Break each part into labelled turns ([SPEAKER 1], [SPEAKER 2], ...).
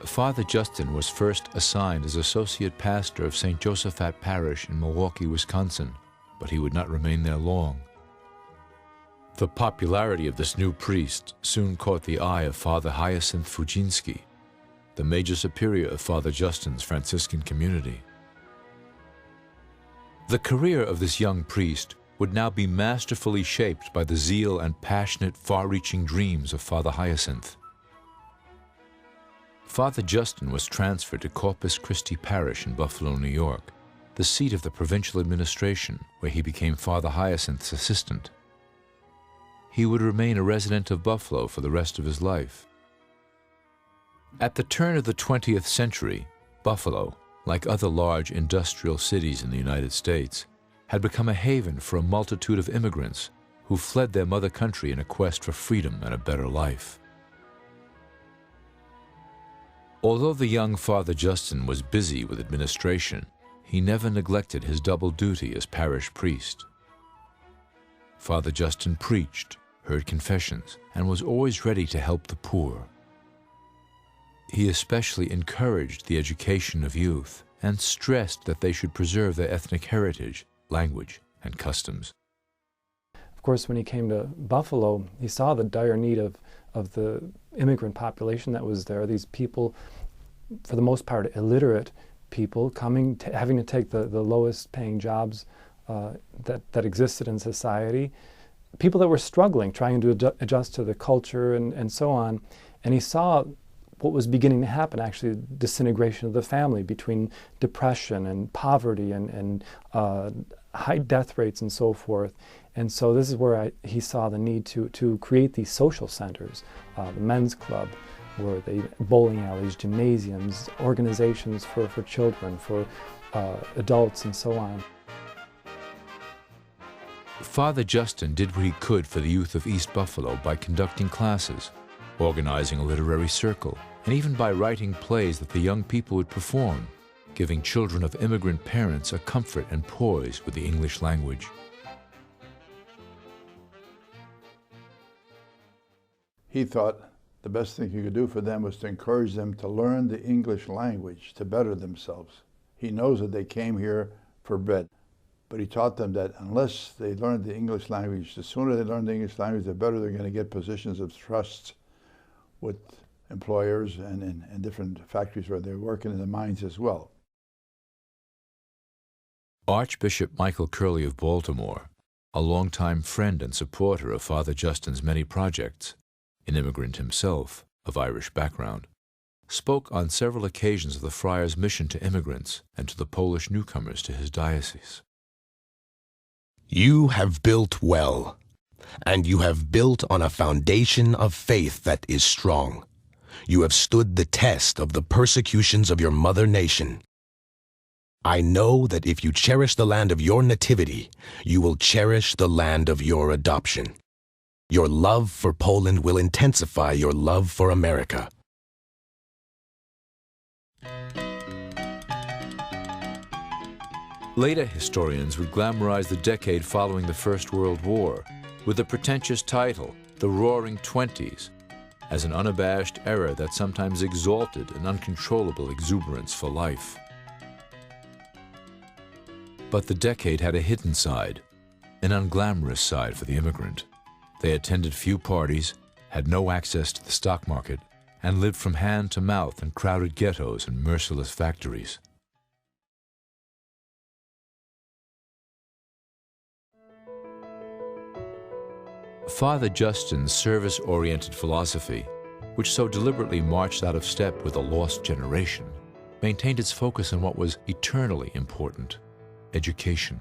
[SPEAKER 1] Father Justin was first assigned as associate pastor of St. Josaphat Parish in Milwaukee, Wisconsin, but he would not remain there long. The popularity of this new priest soon caught the eye of Father Hyacinth Fujinski, the major superior of Father Justin's Franciscan community. The career of this young priest would now be masterfully shaped by the zeal and passionate, far-reaching dreams of Father Hyacinth. Father Justin was transferred to Corpus Christi Parish in Buffalo, New York, the seat of the provincial administration, where he became Father Hyacinth's assistant. He would remain a resident of Buffalo for the rest of his life. At the turn of the 20th century, Buffalo, like other large industrial cities in the United States, had become a haven for a multitude of immigrants who fled their mother country in a quest for freedom and a better life. Although the young Father Justin was busy with administration, he never neglected his double duty as parish priest. Father Justin preached, heard confessions, and was always ready to help the poor. He especially encouraged the education of youth and stressed that they should preserve their ethnic heritage, language, and customs.
[SPEAKER 2] Of course, when he came to Buffalo, he saw the dire need of the immigrant population that was there. These people, for the most part, illiterate people, having to take the lowest paying jobs that existed in society. People that were struggling, trying to adjust to the culture and so on. And he saw what was beginning to happen, actually, disintegration of the family between depression and poverty and high death rates and so forth. And so this is where he saw the need to create these social centers, the men's club, where bowling alleys, gymnasiums, organizations for children, for adults, and so on.
[SPEAKER 1] Father Justin did what he could for the youth of East Buffalo by conducting classes, organizing a literary circle, and even by writing plays that the young people would perform, giving children of immigrant parents a comfort and poise with the English language.
[SPEAKER 3] He thought the best thing he could do for them was to encourage them to learn the English language to better themselves. He knows that they came here for bread, but he taught them that unless they learned the English language, the sooner they learn the English language, the better they're going to get positions of trust with employers and in different factories where they're working in the mines as well.
[SPEAKER 1] Archbishop Michael Curley of Baltimore, a longtime friend and supporter of Father Justin's many projects, an immigrant himself, of Irish background, spoke on several occasions of the friar's mission to immigrants and to the Polish newcomers to his diocese.
[SPEAKER 4] You have built well, and you have built on a foundation of faith that is strong. You have stood the test of the persecutions of your mother nation. I know that if you cherish the land of your nativity, you will cherish the land of your adoption. Your love for Poland will intensify your love for America.
[SPEAKER 1] Later historians would glamorize the decade following the First World War with the pretentious title, the Roaring Twenties, as an unabashed era that sometimes exalted an uncontrollable exuberance for life. But the decade had a hidden side, an unglamorous side for the immigrant. They attended few parties, had no access to the stock market, and lived from hand to mouth in crowded ghettos and merciless factories. Father Justin's service-oriented philosophy, which so deliberately marched out of step with a lost generation, maintained its focus on what was eternally important: education.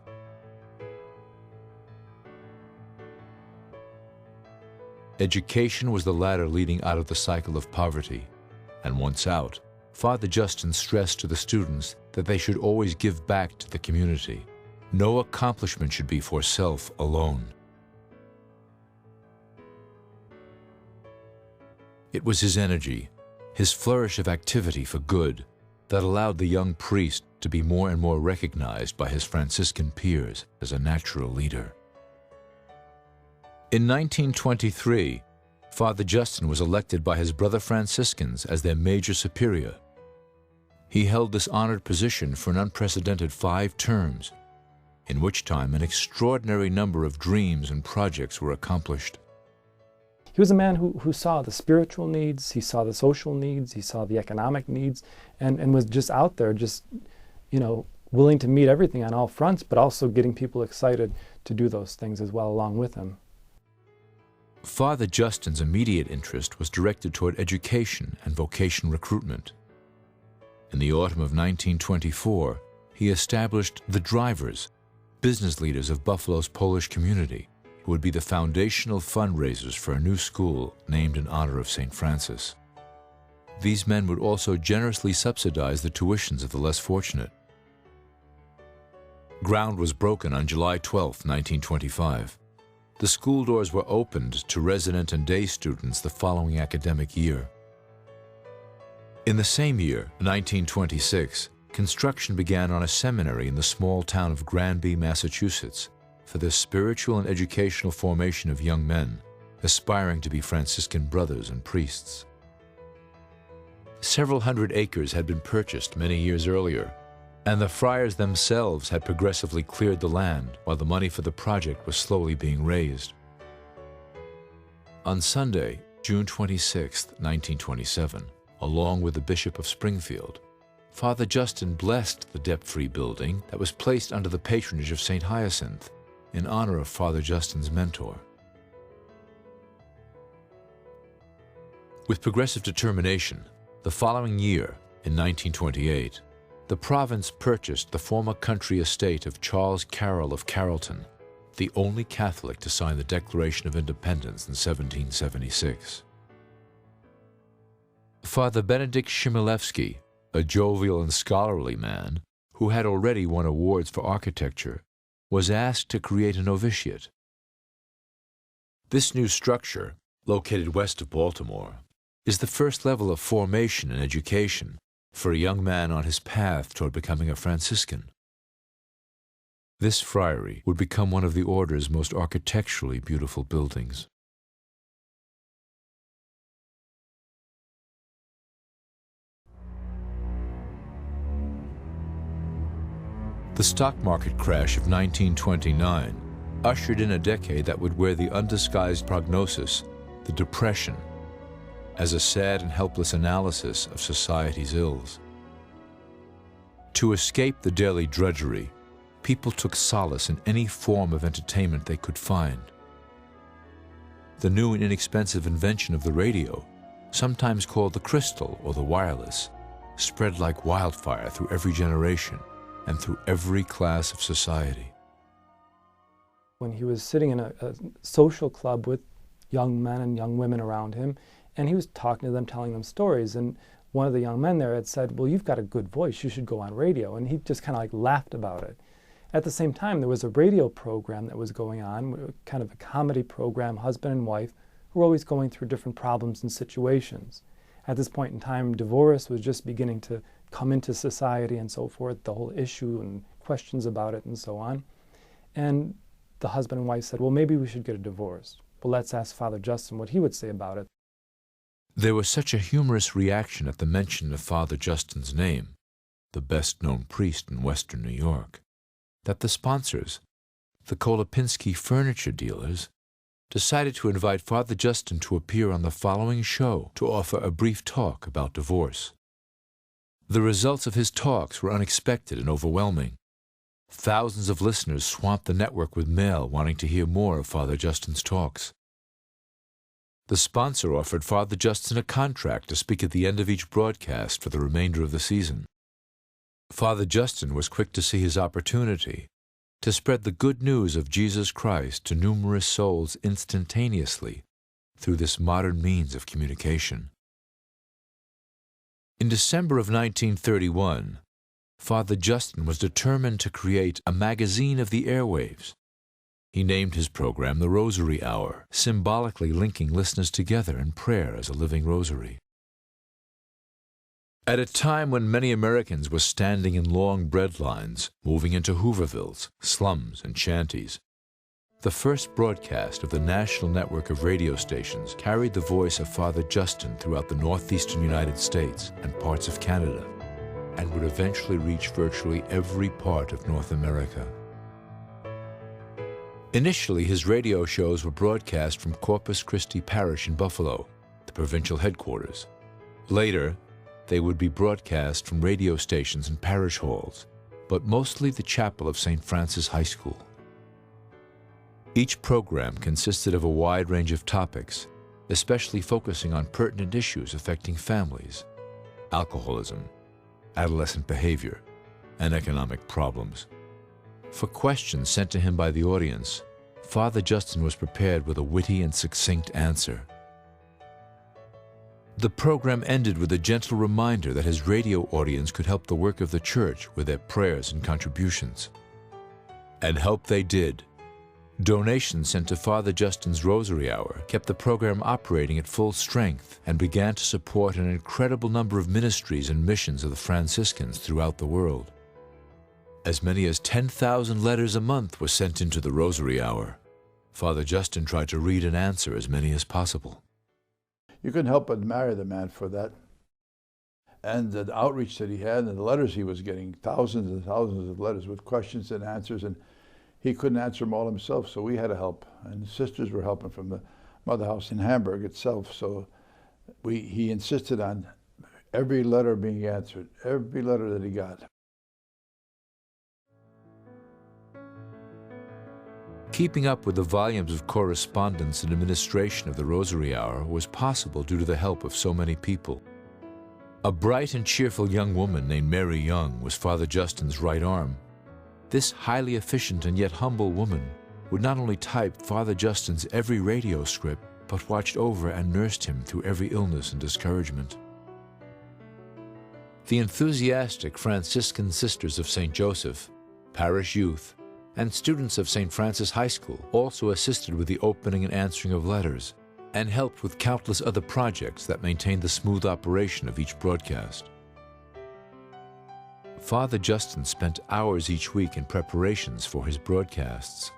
[SPEAKER 1] Education was the ladder leading out of the cycle of poverty, and once out, Father Justin stressed to the students that they should always give back to the community. No accomplishment should be for self alone. It was his energy, his flourish of activity for good, that allowed the young priest to be more and more recognized by his Franciscan peers as a natural leader. In 1923, Father Justin was elected by his brother Franciscans as their major superior. He held this honored position for an unprecedented 5 terms, in which time an extraordinary number of dreams and projects were accomplished.
[SPEAKER 2] He was a man who saw the spiritual needs, he saw the social needs, he saw the economic needs, and was just out there, just, willing to meet everything on all fronts, but also getting people excited to do those things as well along with him.
[SPEAKER 1] Father Justin's immediate interest was directed toward education and vocation recruitment. In the autumn of 1924, he established the Drivers, business leaders of Buffalo's Polish community, who would be the foundational fundraisers for a new school named in honor of St. Francis. These men would also generously subsidize the tuitions of the less fortunate. Ground was broken on July 12, 1925. The school doors were opened to resident and day students the following academic year. In the same year, 1926, construction began on a seminary in the small town of Granby, Massachusetts, for the spiritual and educational formation of young men, aspiring to be Franciscan brothers and priests. Several hundred acres had been purchased many years earlier, and the friars themselves had progressively cleared the land while the money for the project was slowly being raised. On Sunday, June 26, 1927, along with the Bishop of Springfield, Father Justin blessed the debt-free building that was placed under the patronage of St. Hyacinth in honor of Father Justin's mentor. With progressive determination, the following year, in 1928, the province purchased the former country estate of Charles Carroll of Carrollton, the only Catholic to sign the Declaration of Independence in 1776. Father Benedict Chmielewski, a jovial and scholarly man who had already won awards for architecture, was asked to create a novitiate. This new structure, located west of Baltimore, is the first level of formation and education for a young man on his path toward becoming a Franciscan. This friary would become one of the order's most architecturally beautiful buildings. The stock market crash of 1929 ushered in a decade that would wear the undisguised prognosis, the Depression, as a sad and helpless analysis of society's ills. To escape the daily drudgery, people took solace in any form of entertainment they could find. The new and inexpensive invention of the radio, sometimes called the crystal or the wireless, spread like wildfire through every generation and through every class of society.
[SPEAKER 2] When he was sitting in a social club with young men and young women around him, and he was talking to them, telling them stories, and one of the young men there had said, well, you've got a good voice, you should go on radio, and he just kind of like laughed about it. At the same time, there was a radio program that was going on, kind of a comedy program, husband and wife, who were always going through different problems and situations. At this point in time, divorce was just beginning to come into society and so forth, the whole issue and questions about it and so on. And the husband and wife said, well, maybe we should get a divorce. Well, let's ask Father Justin what he would say about it.
[SPEAKER 1] There was such a humorous reaction at the mention of Father Justin's name, the best-known priest in Western New York, that the sponsors, the Kolopinski furniture dealers, decided to invite Father Justin to appear on the following show to offer a brief talk about divorce. The results of his talks were unexpected and overwhelming. Thousands of listeners swamped the network with mail wanting to hear more of Father Justin's talks. The sponsor offered Father Justin a contract to speak at the end of each broadcast for the remainder of the season. Father Justin was quick to see his opportunity to spread the good news of Jesus Christ to numerous souls instantaneously through this modern means of communication. In December of 1931, Father Justin was determined to create a magazine of the airwaves. He named his program the Rosary Hour, symbolically linking listeners together in prayer as a living rosary. At a time when many Americans were standing in long bread lines, moving into Hoovervilles, slums, and shanties, The first broadcast of the national network of radio stations carried the voice of Father Justin throughout the northeastern United States and parts of Canada, and would eventually reach virtually every part of North America. Initially, his radio shows were broadcast from Corpus Christi Parish in Buffalo, the provincial headquarters. Later, they would be broadcast from radio stations and parish halls, but mostly the chapel of St. Francis High School. Each program consisted of a wide range of topics, especially focusing on pertinent issues affecting families, alcoholism, adolescent behavior, and economic problems. For questions sent to him by the audience, Father Justin was prepared with a witty and succinct answer. The program ended with a gentle reminder that his radio audience could help the work of the church with their prayers and contributions. And help they did. Donations sent to Father Justin's Rosary Hour kept the program operating at full strength and began to support an incredible number of ministries and missions of the Franciscans throughout the world. As many as 10,000 letters a month were sent into the Rosary Hour. Father Justin tried to read and answer as many as possible.
[SPEAKER 3] You couldn't help but admire the man for that. And the outreach that he had and the letters he was getting, thousands and thousands of letters with questions and answers, and he couldn't answer them all himself, so we had to help. And the sisters were helping from the Mother House in Hamburg itself, so he insisted on every letter being answered, every letter that he got.
[SPEAKER 1] Keeping up with the volumes of correspondence and administration of the Rosary Hour was possible due to the help of so many people. A bright and cheerful young woman named Mary Young was Father Justin's right arm. This highly efficient and yet humble woman would not only type Father Justin's every radio script, but watched over and nursed him through every illness and discouragement. The enthusiastic Franciscan Sisters of St. Joseph, parish youth, and students of St. Francis High School also assisted with the opening and answering of letters and helped with countless other projects that maintained the smooth operation of each broadcast. Father Justin spent hours each week in preparations for his broadcasts.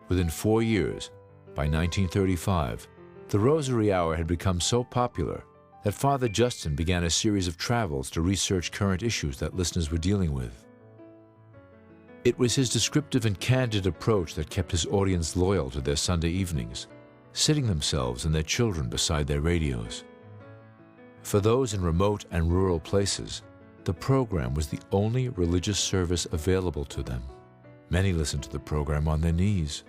[SPEAKER 1] Within 4 years, by 1935, the Rosary Hour had become so popular that Father Justin began a series of travels to research current issues that listeners were dealing with. It was his descriptive and candid approach that kept his audience loyal to their Sunday evenings, sitting themselves and their children beside their radios. For those in remote and rural places, the program was the only religious service available to them. Many listened to the program on their knees.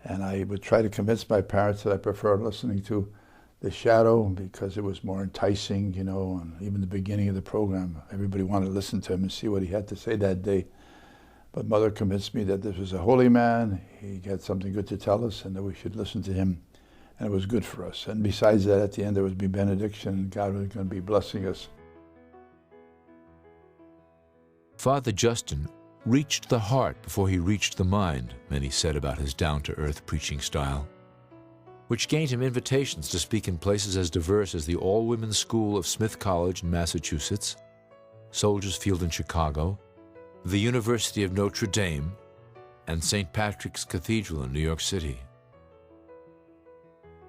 [SPEAKER 3] And I would try to convince my parents that I preferred listening to The Shadow because it was more enticing, you know, and even the beginning of the program, everybody wanted to listen to him and see what he had to say that day. But Mother convinced me that this was a holy man, he had something good to tell us, and that we should listen to him, and it was good for us. And besides that, at the end there would be benediction, and God was going to be blessing us.
[SPEAKER 1] Father Justin reached the heart before he reached the mind, many said about his down-to-earth preaching style, which gained him invitations to speak in places as diverse as the all-women's school of Smith College in Massachusetts, Soldiers Field in Chicago, the University of Notre Dame, and St. Patrick's Cathedral in New York City.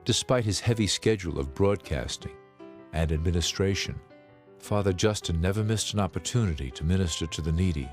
[SPEAKER 1] Despite his heavy schedule of broadcasting and administration, Father Justin never missed an opportunity to minister to the needy